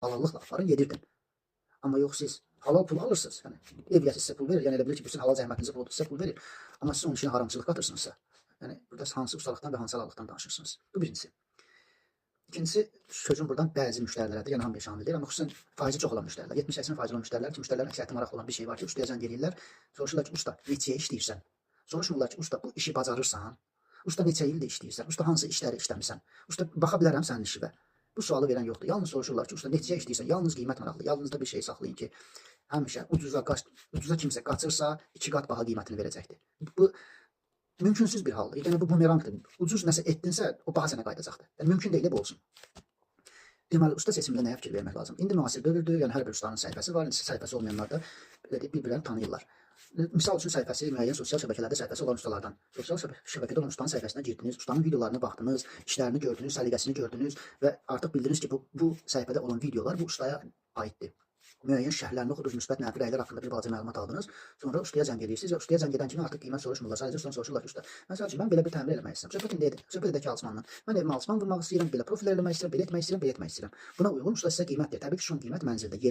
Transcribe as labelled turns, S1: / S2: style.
S1: Halallıqla aparın, yedirdin. Amma yox siz halal pul alırsınız. Yəni ev yəsi sizə pul verir, yəni elə bilir ki, bütün halal zəhmətinizə pul sizə pul verir. Amma siz onun içinə haramçılıq qatırsınızsa, yəni burada hansı ustalıqdan və hansı halallıqdan danışırsınız? Bu birincisi. İkincisi, sözüm buradan bəzi müştərilərdir, yəni hamıya şamil deyil, amma xüsusən faizi çox olan müştərilər, 70-80% olan müştərilər ki, müştərilərin əksəriyyəti maraqlı olan bir şey var ki, ustaya zəng eləyirlər, soruşurlar ki, usta neçəyə işləyirsən? Soruşmurlar ki, usta bu işi bacarırsan? Usta neçə ildir işləyirsən? Usta hansı işləri işləmirsən? Usta baxa bilərəm sənin işinə. Bu sualı verən yoxdur. Yalnız soruşurlar ki, usta neçəyə işləyirsən? Yalnız qiymət maraqlı. Yalnız da bir şey saxlayın ki, həmişə ucuza kimsə qaçırsa 2 qat baha qiymətini verəcəkdir. Bu mümkünsüz bir haldır. Yəni bu bumerangdır. Ucuz nəsə etdinsə, o baha sənə qayıdacaqdır. Yəni mümkün deyil bu olsun. Deməli, usta seçimində nəyə fikir vermək lazım? İndi müasir dövrdür, yəni hər bir ustanın səhifəsi var, səhifəsi olmayanlar da bir-birlərini tanıyırlar. Misal üçün səhifəsi müəyyən sosial şəbəkələrdə səhifəsi olan ustalardan. Sosial şəbəkədə olan ustanın səhifəsinə girdiniz, ustanın videolarına baxdınız, işlərini gördünüz, səliqəsini gördünüz və artıq bildiniz ki, bu səhifədə olan videolar bu ustaya aiddir. Müəyyən şərhlərini oxudunuz, müsbət mənfi rəylər haqqında bir balaca məlumat aldınız. Sonra ustaya zəng edirsiniz və ustaya zəng edən kimi artıq qiymət soruşmurlar. Sadəcə ustadan soruşurlar ki, usta, məsəl üçün mən belə bir təmir eləmək istəyirəm. Söhbət indi edir. Söhbət edək alçmandan. Mən evimə alçman vurmaq istəyirəm, belə profil eləmək istəyirəm, belə etmək istəyirəm, belə etmək istəyirəm. Buna uyğun usta sizə qiymət deyir. Təbii ki, son qiymət mənzildə,